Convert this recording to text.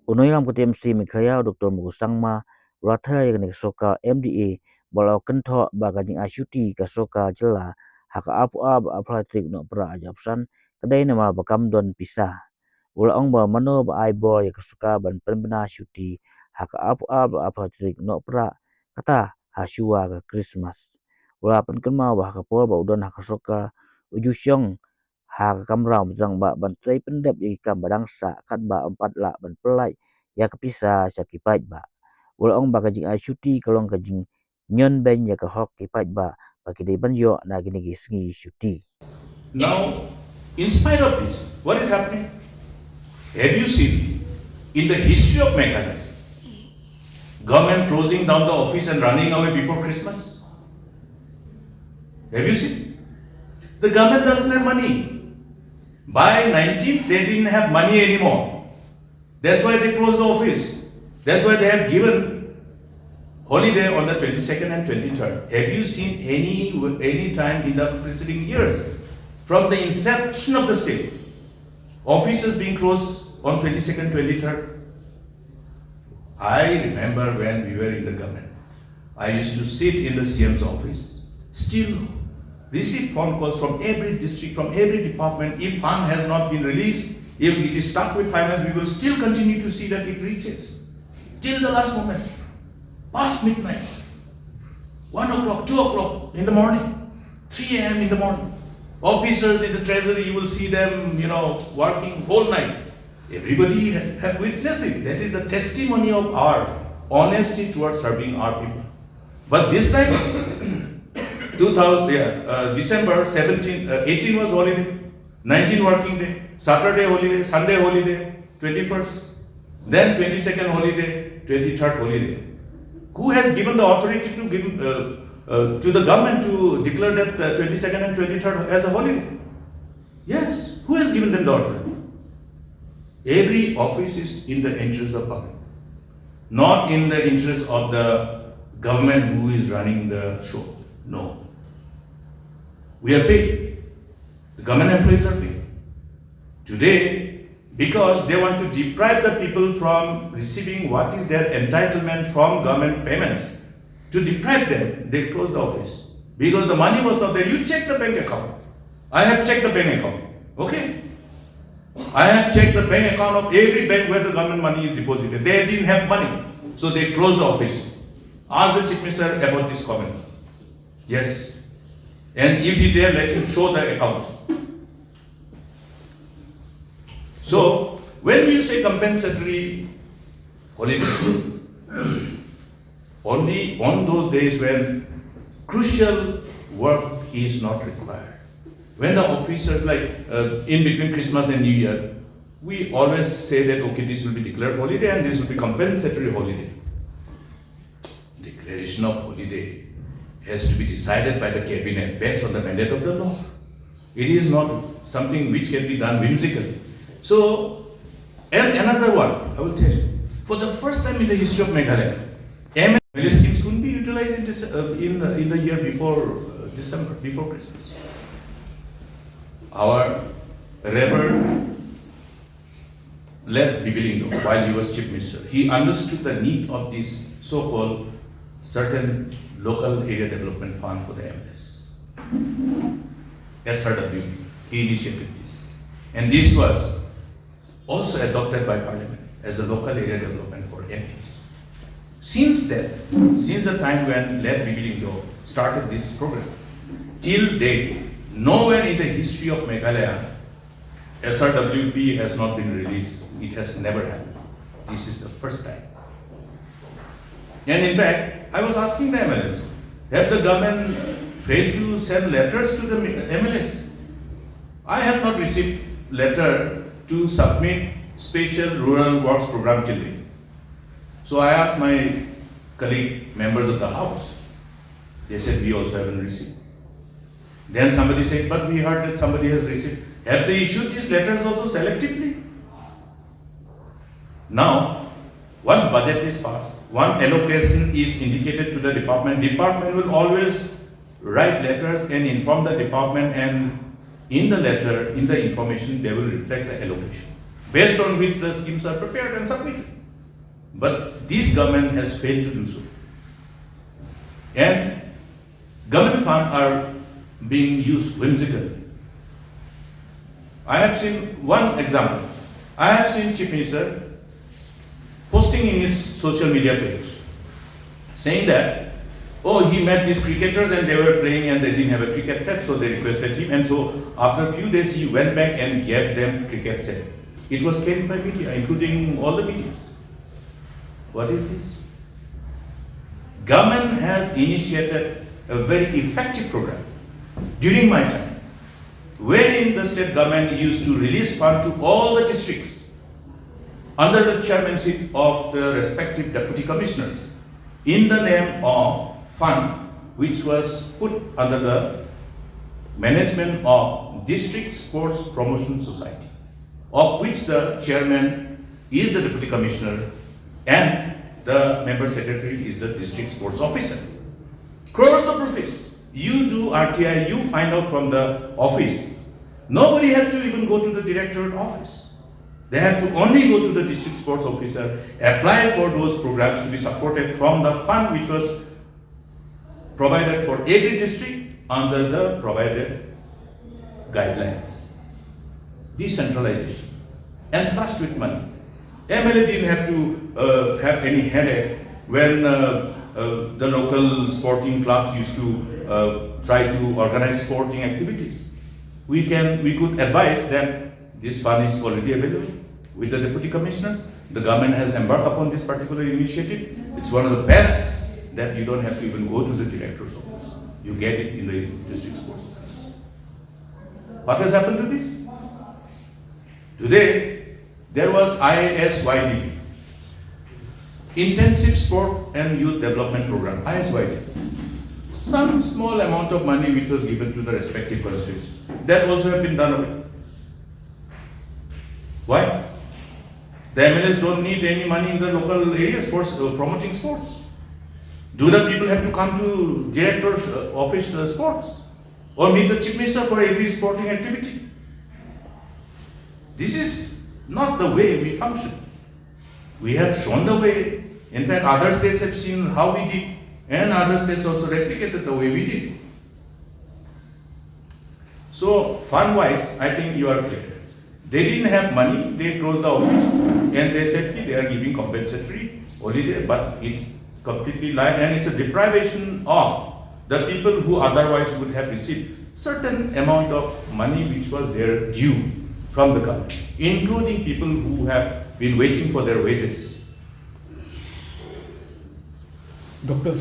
Unoyam KTMC Mikhaya Dr. Mugusangma Ratha Yagnik Soka MDA Balau Kentho Bagajing Shuti Kasoka Jela Haka Apu Ab Apratrik Nohprah Ajapsan Kedai Nama Bakam Don Pisah Ula Ong Ba Mano Ba Aibo Yakasuka Ban Penbena Shuti Haka Apu Ab Apratrik Nohprah Kata Hasua ke Christmas Ula Penkema Ba Hakapol Ba Udon Hakasoka Ujusyong Haka Kamrau Jang Ba Bantai Pendep Yakam Badangsa Kat Ba 4 la Ban Pelai ya kepisa sa kipat ba wala ong bagajing Shuti kalong kajing nyon ben ya ka hok kipat ba pakidai banjo na ginigi Shuti. Now, in spite of this, what is happening? Have you seen in the history of Meghalaya, government closing down the office and running away before Christmas? Have you seen? The government doesn't have money. By 19th, they didn't have money anymore. That's why they closed the office. That's why they have given holiday on the 22nd and 23rd. Have you seen any time in the preceding years, from the inception of the state, offices being closed on 22nd, 23rd? I remember when we were in the government, I used to sit in the CM's office, still receive phone calls from every district, from every department. If fund has not been released, if it is stuck with finance, we will still continue to see that it reaches till the last moment, past midnight, 1 o'clock, 2 o'clock in the morning, 3 a.m. in the morning. Officers in the treasury, you will see them, working whole night. Everybody have witnessed it. That is the testimony of our honesty towards serving our people. But this time, December 17, 18 was holiday, 19 working day, Saturday holiday, Sunday holiday, 21st, then 22nd holiday, 23rd holiday. Who has given the authority to give to the government to declare that 22nd and 23rd as a holiday? Yes, who has given them the authority? Every office is in the interest of public, not in the interest of the government who is running the show. No. We are paid. The government employees are paid. Today, because they want to deprive the people from receiving what is their entitlement from government payments, to deprive them, they close the office. Because the money was not there. You check the bank account. I have checked the bank account. Okay? I have checked the bank account of every bank where the government money is deposited. They didn't have money. So they closed the office. Ask the Chief Minister about this comment. Yes. And if he dare, let him show the account. So, when you say compensatory holiday, only on those days when crucial work is not required. When the officers, like in between Christmas and New Year, we always say that, okay, this will be declared holiday and this will be compensatory holiday. Declaration of holiday has to be decided by the cabinet based on the mandate of the law. It is not something which can be done whimsically. So, and another one, I will tell you, for the first time in the history of Meghalaya, MLA schemes couldn't be utilized in the year before December, before Christmas. Our Reverend led Bibilindo while he was Chief Minister. He understood the need of this so-called certain local area development fund for the MLS. SRW, he initiated this. And this was also adopted by Parliament as a local area development for MPs. Since then, since the time when Led Bibilindo started this program, till date, nowhere in the history of Meghalaya, SRWP has not been released. It has never happened. This is the first time. And in fact, I was asking the MLAs, have the government failed to send letters to the MLAs? I have not received letter to submit special rural works program till date. So I asked my colleague members of the house. They said we also haven't received. Then somebody said, but we heard that somebody has received. Have they issued these letters also selectively? Now, once budget is passed, one allocation is indicated to the department. Department will always write letters and inform the department, and in the letter, in the information, they will reflect the allocation, based on which the schemes are prepared and submitted. But this government has failed to do so. And government funds are being used whimsically. I have seen one example. I have seen Chief Minister posting in his social media page saying that, oh, he met these cricketers and they were playing and they didn't have a cricket set, so they requested him. And so after a few days, he went back and gave them cricket set. It was carried by media, including all the medias. What is this? Government has initiated a very effective program during my time, wherein the state government used to release funds to all the districts under the chairmanship of the respective deputy commissioners in the name of fund which was put under the management of District Sports Promotion Society, of which the chairman is the deputy commissioner and the member secretary is the district sports officer. Crores of rupees. You do RTI, you find out from the office. Nobody had to even go to the directorate office. They had to only go to the district sports officer, apply for those programs to be supported from the fund which was provided for every district under the provided guidelines. Decentralization and flushed with money. MLA didn't have to have any headache when the local sporting clubs used to try to organize sporting activities. We could advise that this fund is already available with the deputy commissioners. The government has embarked upon this particular initiative. It's one of the best that you don't have to even go to the director's office. You get it in the district sports office. What has happened to this? Today, there was ISYD, Intensive Sport and Youth Development Program, ISYD. Some small amount of money which was given to the respective constituencies. That also have been done away. Why? The MLAs don't need any money in the local areas for promoting sports. Do the people have to come to director's office sports? Or meet the chief minister for every sporting activity? This is not the way we function. We have shown the way. In fact, other states have seen how we did, and other states also replicated the way we did. So, fund-wise, I think you are clear. They didn't have money, they closed the office, and they said they are giving compensatory holiday, but it's completely lied, and it's a deprivation of the people who otherwise would have received certain amount of money which was their due from the government, including people who have been waiting for their wages. Dr.